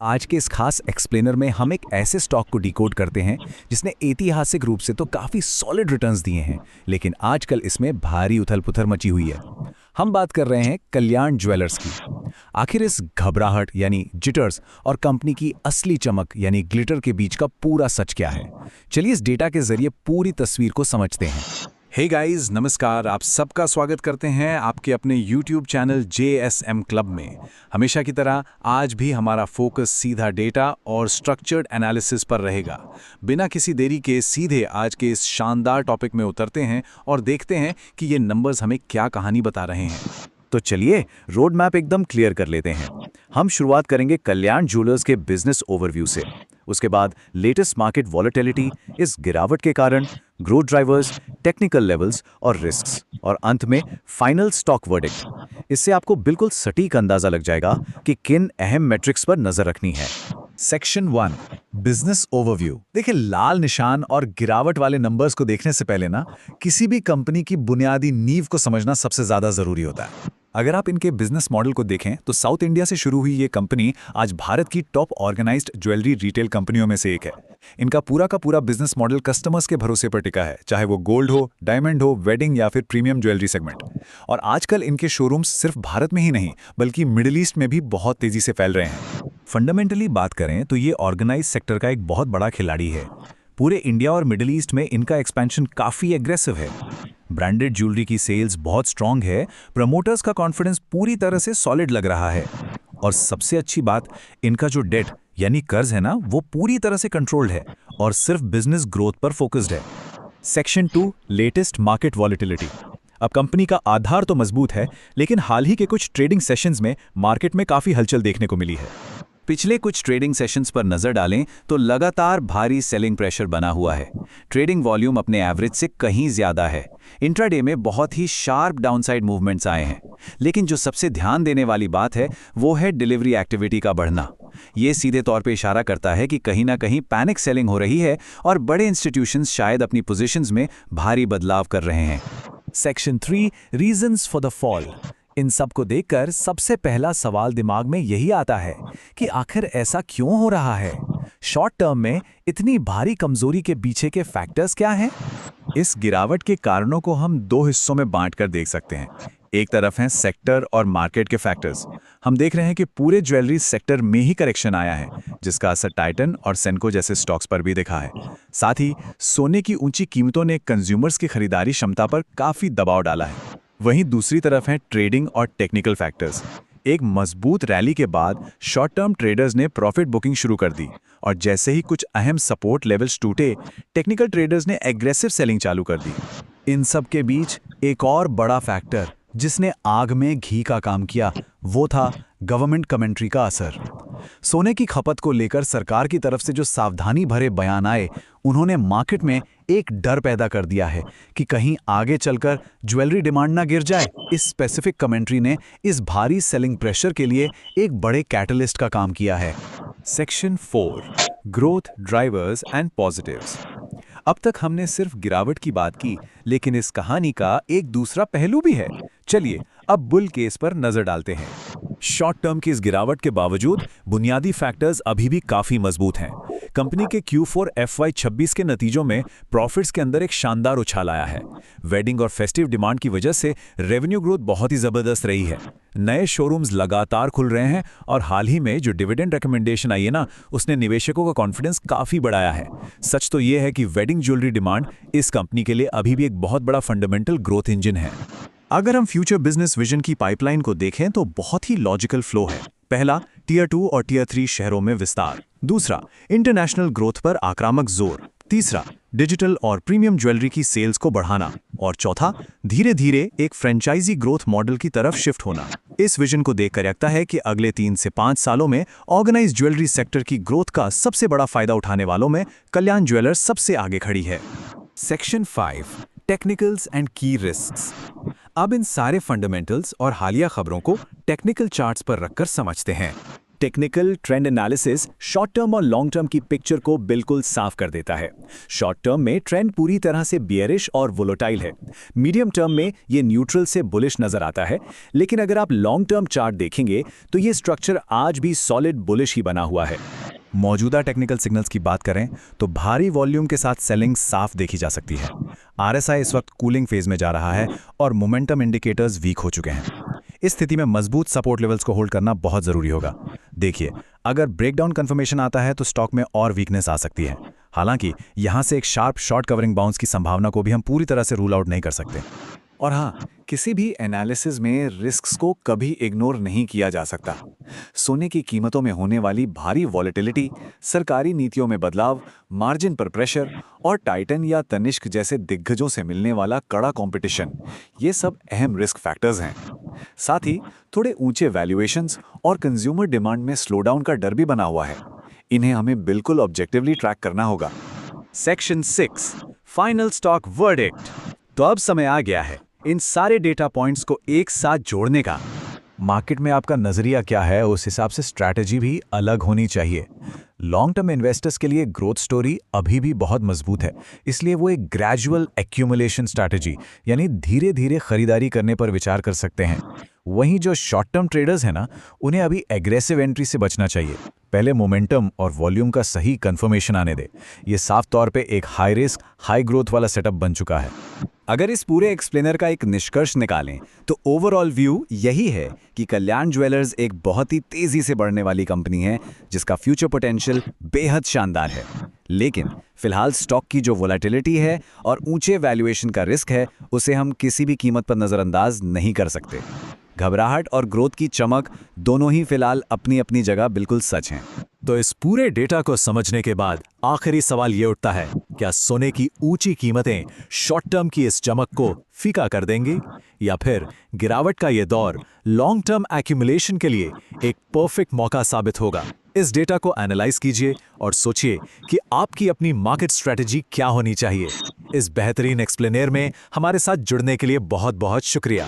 आज के इस खास एक्सप्लेनर में हम एक ऐसे स्टॉक को डिकोड करते हैं जिसने ऐतिहासिक रूप से तो काफी सॉलिड रिटर्न्स दिए हैं, लेकिन आजकल इसमें भारी उथल-पुथल मची हुई है। हम बात कर रहे हैं कल्याण ज्वेलर्स की। आखिर इस घबराहट यानी जिटर्स और कंपनी की असली चमक यानी ग्लिटर के बीच का पूरा सच क्या है? चलिए इस डेटा के जरिए पूरी तस्वीर को समझते हैं। हे गाइस, नमस्कार। आप सबका स्वागत करते हैं आपके अपने YouTube चैनल JSM क्लब में। हमेशा की तरह आज भी हमारा फोकस सीधा डेटा और स्ट्रक्चर्ड एनालिसिस पर रहेगा। बिना किसी देरी के सीधे आज के इस शानदार टॉपिक में उतरते हैं और देखते हैं कि ये नंबर्स हमें क्या कहानी बता रहे हैं। तो चलिए रोड मैप एकदम क्लियर कर लेते हैं। हम शुरुआत करेंगे कल्याण ज्वेलर्स के बिजनेस ओवरव्यू से। उसके बाद लेटेस्ट मार्केट वॉलेटिलिटी, इस गिरावट के कारण ग्रोथ ड्राइवर्स, टेक्निकल लेवल्स और रिस्क्स, और अंत में फाइनल स्टॉक वर्डिक्ट। इससे आपको बिल्कुल सटीक अंदाजा लग जाएगा कि किन अहम मैट्रिक्स पर नजर रखनी है। Section 1, business overview. देखिए, लाल निशान और गिरावट वाले नंबर्स को देखने से पहले ना किसी भी कंपनी की बुनियादी नींव को समझना सबसे ज्यादा जरूरी होता है। अगर आप इनके बिजनेस मॉडल को देखें तो साउथ इंडिया से शुरू हुई ये कंपनी आज भारत की टॉप ऑर्गेनाइज्ड ज्वेलरी रिटेल कंपनियों में से एक है। इनका पूरा का पूरा बिजनेस मॉडल कस्टमर्स के भरोसे पर टिका है, चाहे वो गोल्ड हो, डायमंड हो, वेडिंग या फिर प्रीमियम ज्वेलरी सेगमेंट। और आजकल इनके शोरूम्स सिर्फ भारत में ही नहीं बल्कि मिडिल ईस्ट में भी बहुत तेजी से फैल रहे हैं। फंडामेंटली बात करें तो ये ऑर्गेनाइज सेक्टर का एक बहुत बड़ा खिलाड़ी है। पूरे इंडिया और मिडिल ईस्ट में इनका एक्सपेंशन काफी एग्रेसिव है। ब्रांडेड ज्वेलरी की सेल्स बहुत स्ट्रांग है, प्रमोटर्स का कॉन्फिडेंस पूरी तरह से सॉलिड लग रहा है, और सबसे अच्छी बात, इनका जो डेट यानी कर्ज है ना, वो पूरी तरह से कंट्रोल्ड है और सिर्फ बिजनेस ग्रोथ पर फोकस्ड है। Section 2, latest market volatility. अब कंपनी का आधार तो मजबूत है, लेकिन हाल ही के कुछ ट्रेडिंग सेशंस में मार्केट में काफी हलचल देखने को मिली है। पिछले कुछ ट्रेडिंग सेशंस पर नजर डालें तो लगातार भारी सेलिंग प्रेशर बना हुआ है। ट्रेडिंग वॉल्यूम अपने एवरेज से कहीं ज्यादा है। इंट्राडे में बहुत ही शार्प डाउनसाइड मूवमेंट्स आए हैं, लेकिन जो सबसे ध्यान देने वाली बात है वो है डिलीवरी एक्टिविटी का बढ़ना। ये सीधे तौर पे इशारा करता है कि कहीं ना कहीं पैनिक सेलिंग हो रही है और बड़े इंस्टीट्यूशंस शायद अपनी पोजीशंस में भारी बदलाव कर रहे हैं। Section 3, reasons for the fall. इन सब को देखकर सबसे पहला सवाल दिमाग में यही आता है कि आखिर ऐसा क्यों हो रहा है? शॉर्ट टर्म में इतनी भारी कमजोरी के पीछे के फैक्टर्स क्या हैं? इस गिरावट के कारणों को हम 2 हिस्सों में बांटकर देख सकते हैं। एक तरफ हैं सेक्टर और मार्केट के फैक्टर्स। हम देख रहे हैं कि पूरे ज्वेलरी सेक्टर में ही करेक्शन आया है, जिसका असर टाइटन और सेनको जैसे स्टॉक्स पर भी दिखा है। साथ ही सोने की ऊंची कीमतों ने कंज्यूमर्स की खरीदारी क्षमता पर काफी दबाव डाला है। वहीं दूसरी तरफ हैं ट्रेडिंग और टेक्निकल फैक्टर्स। एक मजबूत रैली के बाद शॉर्ट टर्म ट्रेडर्स ने प्रॉफिट बुकिंग शुरू कर दी, और जैसे ही कुछ अहम सपोर्ट लेवल्स टूटे, टेक्निकल ट्रेडर्स ने एग्रेसिव सेलिंग चालू कर दी। इन सब के बीच एक और बड़ा फैक्टर जिसने आग में घी का काम किया, वो था गवर्नमेंट कमेंट्री का असर। सोने की खपत को लेकर सरकार की तरफ से जो सावधानी भरे बयान आए, उन्होंने मार्केट में एक डर पैदा कर दिया है कि कहीं आगे चलकर ज्वेलरी डिमांड ना गिर जाए। इस स्पेसिफिक कमेंट्री ने इस भारी सेलिंग प्रेशर के लिए एक बड़े कैटलिस्ट का काम किया है। Section 4, growth drivers and positives. अब तक हमने सिर्फ गिरावट की बात की, लेकिन इस कहानी का एक दूसरा पहलू भी है। चलिए अब बुल केस पर नजर डालते हैं। शॉर्ट टर्म की इस गिरावट के बावजूद बुनियादी फैक्टर्स अभी भी काफी मजबूत हैं। कंपनी के Q4 FY26 के नतीजों में प्रॉफिट्स के अंदर एक शानदार उछाल आया है। वेडिंग और फेस्टिव डिमांड की वजह से रेवेन्यू ग्रोथ बहुत ही जबरदस्त रही है। नए शोरूम्स लगातार खुल रहे हैं, और हाल ही में जो डिविडेंड रिकमेंडेशन आई है ना, उसने निवेशकों का कॉन्फिडेंस काफी बढ़ाया है। सच तो यह है कि वेडिंग ज्वेलरी डिमांड इस कंपनी के लिए अभी भी एक बहुत बड़ा फंडामेंटल ग्रोथ इंजन है। अगर हम फ्यूचर बिजनेस विजन की पाइपलाइन को देखें तो बहुत ही लॉजिकल फ्लो है। पहला, टियर 2 और टियर 3 शहरों में विस्तार। दूसरा, इंटरनेशनल ग्रोथ पर आक्रामक जोर। तीसरा, डिजिटल और प्रीमियम ज्वेलरी की सेल्स को बढ़ाना। और चौथा, धीरे धीरे एक फ्रेंचाइजी ग्रोथ मॉडल की तरफ शिफ्ट होना। इस विजन को देखकर लगता है कि अगले 3 से 5 सालों में ऑर्गेनाइज्ड ज्वेलरी सेक्टर की ग्रोथ का सबसे बड़ा फायदा उठाने वालों में कल्याण ज्वेलर्स सबसे आगे खड़ी है। सेक्शन 5, टेक्निकल्स एंड की रिस्क्स। अब इन सारे फंडामेंटल्स और हालिया खबरों को टेक्निकल चार्ट्स पर रखकर समझते हैं। Technical trend analysis short term और लॉन्ग टर्म की पिक्चर को बिल्कुल साफ कर देता है। शॉर्ट टर्म में ट्रेंड पूरी तरह से बियरिश और वोलेटाइल है। मीडियम टर्म में ये न्यूट्रल से बुलिश नजर आता है, लेकिन अगर आप लॉन्ग टर्म चार्ट देखेंगे तो ये स्ट्रक्चर आज भी सॉलिड बुलिश ही बना हुआ है। मौजूदा टेक्निकल सिग्नल्स की बात करें तो भारी वॉल्यूम के साथ सेलिंग साफ देखी जा सकती है। आरएसआई इस वक्त कूलिंग फेज में जा रहा है और मोमेंटम इंडिकेटर्स वीक हो चुके हैं। इस स्थिति में मजबूत सपोर्ट लेवल्स को होल्ड करना बहुत जरूरी होगा। देखिए, अगर ब्रेकडाउन कंफर्मेशन आता है तो स्टॉक में और वीकनेस आ सकती है। हालांकि यहां से एक शार्प शॉर्ट कवरिंग बाउंस की संभावना को भी हम पूरी तरह से रूल आउट नहीं कर सकते। और हाँ, किसी भी एनालिसिस में रिस्क्स को कभी इग्नोर नहीं किया जा सकता। सोने की कीमतों में होने वाली भारी वॉलेटिलिटी, सरकारी नीतियों में बदलाव, मार्जिन पर प्रेशर और टाइटन या तनिष्क जैसे दिग्गजों से मिलने वाला कड़ा कंपटीशन, ये सब अहम रिस्क फैक्टर्स हैं। साथ ही थोड़े ऊंचे वैल्यूएशंस और कंज्यूमर डिमांड में स्लोडाउन का डर भी बना हुआ है। इन्हें हमें बिल्कुल ऑब्जेक्टिवली ट्रैक करना होगा। Section 6, final stock verdict. तो अब समय आ गया है इन सारे डेटा पॉइंट्स को एक साथ जोड़ने का। मार्केट में आपका नजरिया क्या है, उस हिसाब से स्ट्रैटेजी भी अलग होनी चाहिए। लॉन्ग टर्म इन्वेस्टर्स के लिए ग्रोथ स्टोरी अभी भी बहुत मजबूत है, इसलिए वो एक ग्रेजुअल एक्यूमुलेशन स्ट्रैटेजी यानी धीरे धीरे खरीदारी करने पर विचार कर सकते हैं। वहीं जो शॉर्ट टर्म ट्रेडर्स हैं ना, उन्हें अभी एग्रेसिव एंट्री से बचना चाहिए। पहले मोमेंटम और वॉल्यूम का सही कंफर्मेशन आने दे। ये साफ तौर पे एक हाई रिस्क हाई ग्रोथ वाला सेटअप बन चुका है। अगर इस पूरे एक्सप्लेनर का एक निष्कर्ष निकालें तो ओवरऑल व्यू यही है कि कल्याण ज्वेलर्स एक बहुत ही तेजी से बढ़ने वाली कंपनी है जिसका फ्यूचर पोटेंशियल बेहद शानदार है। लेकिन फिलहाल स्टॉक की जो वोलेटिलिटी है और ऊंचे वैल्यूएशन का रिस्क है, उसे हम किसी भी कीमत पर नजरअंदाज नहीं कर सकते। घबराहट और ग्रोथ की चमक दोनों ही फिलहाल अपनी अपनी जगह बिल्कुल सच हैं। तो इस पूरे डेटा को समझने के बाद आखिरी सवाल ये उठता है, क्या सोने की ऊंची कीमतें शॉर्ट टर्म की इस चमक को फीका कर देंगी, या फिर गिरावट का ये दौर लॉन्ग टर्म एक्यूमुलेशन के लिए एक परफेक्ट मौका साबित होगा? इस डेटा को एनालाइज कीजिए और सोचिए कि आपकी अपनी मार्केट स्ट्रेटजी क्या होनी चाहिए। इस बेहतरीन एक्सप्लेनर में हमारे साथ जुड़ने के लिए बहुत बहुत शुक्रिया।